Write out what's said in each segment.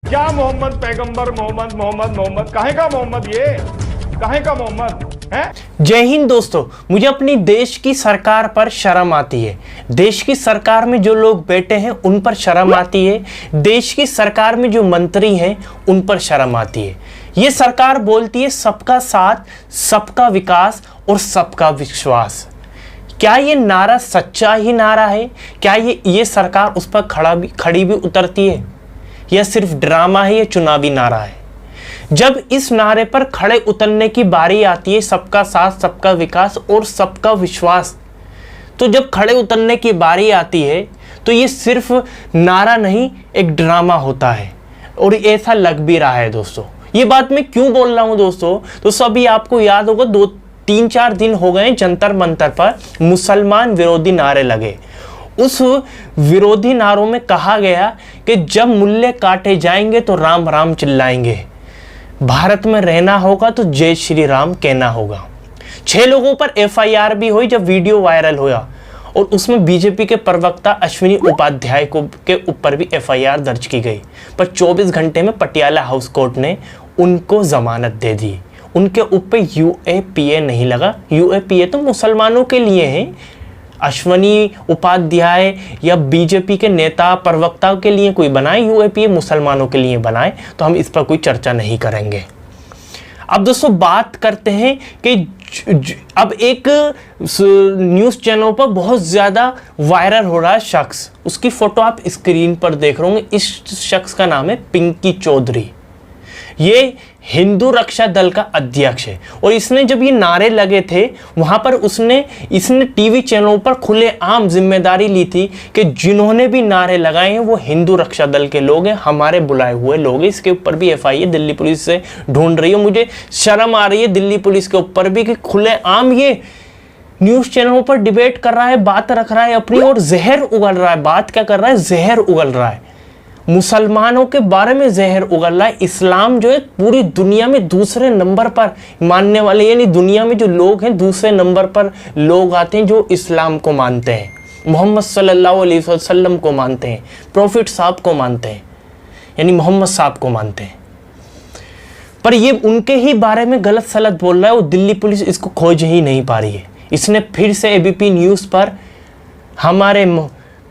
क्या मोहम्मद पैगंबर मोहम्मद मोहम्मद मोहम्मद काहे का मोहम्मद, ये काहे का मोहम्मद है। जय हिंद दोस्तों, मुझे अपनी देश की सरकार पर शर्म आती है। देश की सरकार में जो लोग बैठे हैं उन पर शर्म आती है। देश की सरकार में जो मंत्री हैं उन पर शर्म आती है। ये सरकार बोलती है सबका साथ, सबका विकास और सबका विश्वास। क्या ये नारा सच्चा ही नारा है? क्या ये सरकार उस पर खड़ी भी उतरती है, या सिर्फ ड्रामा है, या चुनावी नारा है? जब इस नारे पर खड़े उतरने की बारी आती है, सबका साथ, सबका विकास और सबका विश्वास, तो जब खड़े उतरने की बारी आती है तो ये सिर्फ नारा नहीं, एक ड्रामा होता है। और ऐसा लग भी रहा है दोस्तों। ये बात मैं क्यों बोल रहा हूँ दोस्तों अभी आपको याद होगा 2-3-4 दिन हो गए जंतर मंतर पर मुसलमान विरोधी नारे लगे। उस विरोधी नारों में कहा गया कि जब मुल्ले काटे जाएंगे तो राम राम चिल्लाएंगे, भारत में रहना होगा तो जय श्री राम कहना होगा। 6 लोगों पर FIR भी हुई जब वीडियो वायरल हुआ, और उसमें बीजेपी के प्रवक्ता अश्विनी उपाध्याय के ऊपर भी FIR दर्ज की गई। पर 24 घंटे में पटियाला हाउस कोर्ट ने उनको जमानत दे दी। उनके ऊपर UAPA नहीं लगा। UAPA तो मुसलमानों के लिए है। अश्विनी उपाध्याय या बीजेपी के नेता प्रवक्ताओं के लिए कोई बनाए, UAPA मुसलमानों के लिए बनाए, तो हम इस पर कोई चर्चा नहीं करेंगे। अब दोस्तों बात करते हैं कि अब एक न्यूज़ चैनल पर बहुत ज़्यादा वायरल हो रहा है शख्स। उसकी फ़ोटो आप स्क्रीन पर देख रहे होंगे। इस शख्स का नाम है पिंकी चौधरी। ये हिंदू रक्षा दल का अध्यक्ष है, और इसने जब ये नारे लगे थे वहाँ पर इसने टीवी चैनलों पर खुलेआम जिम्मेदारी ली थी कि जिन्होंने भी नारे लगाए हैं वो हिंदू रक्षा दल के लोग हैं, हमारे बुलाए हुए लोग हैं। इसके ऊपर भी FIR दिल्ली पुलिस से ढूंढ रही है। मुझे शर्म आ रही है दिल्ली पुलिस के ऊपर भी कि खुलेआम ये न्यूज़ चैनलों पर डिबेट कर रहा है, बात रख रहा है अपनी, और जहर उगल रहा है। बात क्या कर रहा है? जहर उगल रहा है। मुसलमानों के बारे में जहर उगल रहा है। इस्लाम जो है पूरी दुनिया में दूसरे नंबर पर मानने वाले, यानी दुनिया में जो लोग हैं दूसरे नंबर पर लोग आते हैं जो इस्लाम को मानते हैं, मोहम्मद सल्लल्लाहु अलैहि वसल्लम को मानते हैं, प्रॉफिट साहब को मानते हैं, यानी मोहम्मद साहब को मानते हैं। पर ये उनके ही बारे में गलत सलत बोल रहा है, और दिल्ली पुलिस इसको खोज ही नहीं पा रही है। इसने फिर से ABP न्यूज़ पर हमारे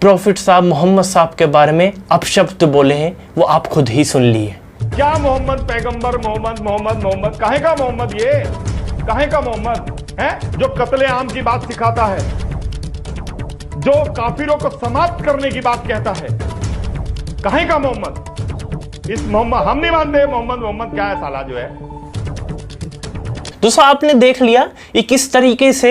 प्रॉफिट साहब मोहम्मद साहब के बारे में अपशब्द बोले हैं, वो आप खुद ही सुन लिए। क्या मोहम्मद पैगंबर मोहम्मद मोहम्मद मोहम्मद काहे का मोहम्मद, ये काहे का मोहम्मद है, जो कत्लेआम की बात सिखाता है, जो काफिरों को समाप्त करने की बात कहता है, काहे का मोहम्मद। इस मोहम्मद हम नहीं मानते। मोहम्मद मोहम्मद क्या है साला जो है। दोस्तों आपने देख लिया ये किस तरीके से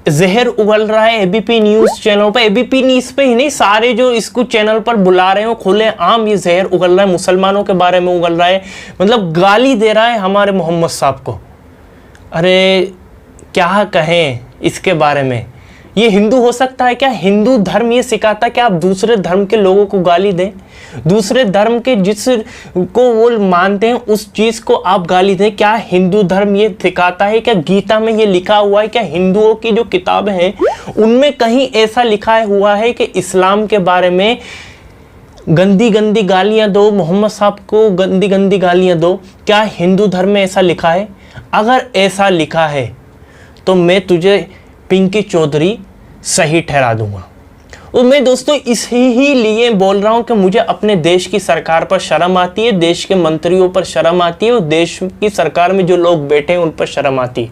जहर उगल रहा है ABP न्यूज़ चैनल पर। ABP न्यूज़ पे ही नहीं, सारे जो इसको चैनल पर बुला रहे हो खुले आम ये जहर उगल रहा है। मुसलमानों के बारे में उगल रहा है, मतलब गाली दे रहा है हमारे मोहम्मद साहब को। अरे क्या कहें इसके बारे में। ये हिंदू हो सकता है क्या? हिंदू धर्म ये सिखाता है कि आप दूसरे धर्म के लोगों को गाली दें, दूसरे धर्म के जिसको वो मानते हैं उस चीज़ को आप गाली दें? क्या हिंदू धर्म ये सिखाता है? क्या गीता में ये लिखा हुआ है? क्या हिंदुओं की जो किताबें हैं उनमें कहीं ऐसा लिखा हुआ है कि इस्लाम के बारे में गंदी गंदी गालियाँ दो, मोहम्मद साहब को गंदी गंदी गालियाँ दो? क्या हिंदू धर्म में ऐसा लिखा है? अगर ऐसा लिखा है तो मैं तुझे पिंकी चौधरी सही ठहरा दूंगा। और मैं दोस्तों इसी लिए बोल रहा हूं कि मुझे अपने देश की सरकार पर शर्म आती है, देश के मंत्रियों पर शर्म आती है, और देश की सरकार में जो लोग बैठे हैं उन पर शर्म आती है।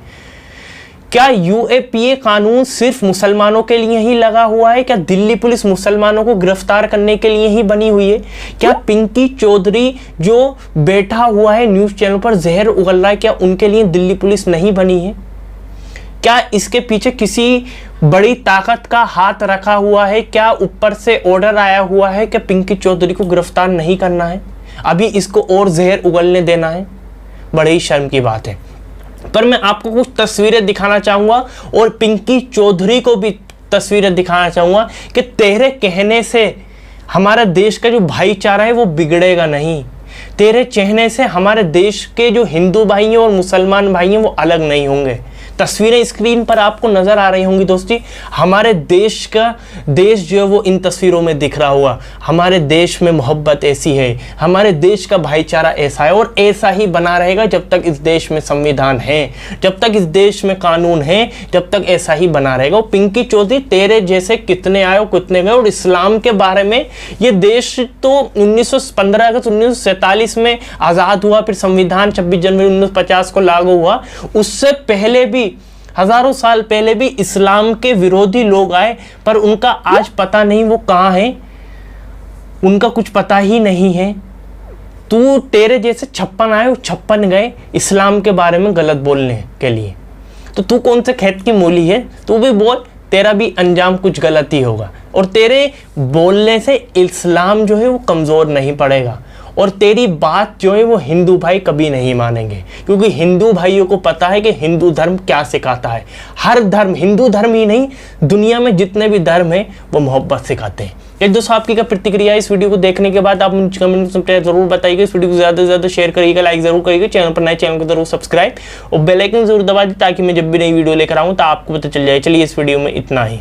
क्या UAPA कानून सिर्फ मुसलमानों के लिए ही लगा हुआ है? क्या दिल्ली पुलिस मुसलमानों को गिरफ्तार करने के लिए ही बनी हुई है? क्या पिंकी चौधरी जो बैठा हुआ है न्यूज़ चैनल पर जहर उगल रहा है, क्या उनके लिए दिल्ली पुलिस नहीं बनी है? क्या इसके पीछे किसी बड़ी ताकत का हाथ रखा हुआ है? क्या ऊपर से ऑर्डर आया हुआ है कि पिंकी चौधरी को गिरफ्तार नहीं करना है, अभी इसको और जहर उगलने देना है? बड़ी शर्म की बात है। पर मैं आपको कुछ तस्वीरें दिखाना चाहूँगा, और पिंकी चौधरी को भी तस्वीरें दिखाना चाहूँगा कि तेरे कहने से हमारा देश का जो भाईचारा है वो बिगड़ेगा नहीं। तेरे कहने से हमारे देश के जो हिंदू भाई हैं और मुसलमान भाई हैं वो अलग नहीं होंगे। तस्वीरें स्क्रीन पर आपको नजर आ रही होंगी दोस्ती, हमारे देश जो है वो इन तस्वीरों में दिख रहा हुआ। हमारे देश में मोहब्बत ऐसी है, हमारे देश का भाईचारा ऐसा है और ऐसा ही बना रहेगा जब तक इस देश में संविधान है, जब तक इस देश में कानून है, जब तक ऐसा ही बना रहेगा। और पिंकी चौधरी, तेरे जैसे कितने आए कितने गए। और इस्लाम के बारे में, ये देश तो 15 अगस्त 1947 में आज़ाद हुआ, फिर संविधान 26 जनवरी 1950 को लागू हुआ। उससे पहले भी, हजारों साल पहले भी इस्लाम के विरोधी लोग आए, पर उनका आज पता नहीं वो कहाँ है, उनका कुछ पता ही नहीं है। तू, तेरे जैसे 56 आए और 56 गए इस्लाम के बारे में गलत बोलने के लिए। तो तू कौन से खेत की मूली है, तू भी बोल, तेरा भी अंजाम कुछ गलत ही होगा। और तेरे बोलने से इस्लाम जो है वो कमज़ोर नहीं पड़ेगा, और तेरी बात जो है वो हिंदू भाई कभी नहीं मानेंगे, क्योंकि हिंदू भाइयों को पता है कि हिंदू धर्म क्या सिखाता है। हर धर्म, हिंदू धर्म ही नहीं, दुनिया में जितने भी धर्म हैं वो मोहब्बत सिखाते हैं। ये दोस्तों, आपकी क्या प्रतिक्रिया है इस वीडियो को देखने के बाद, आप मुझे कमेंट में जरूर बताइएगा। इस वीडियो को ज़्यादा से ज़्यादा शेयर करिएगा, लाइक जरूर करिएगा, चैनल पर नए चैनल को जरूर सब्सक्राइब और बेल आइकन जरूर दबा दी, ताकि मैं जब भी नई वीडियो लेकर आऊँ तो आपको पता चल जाए। चलिए, इस वीडियो में इतना ही।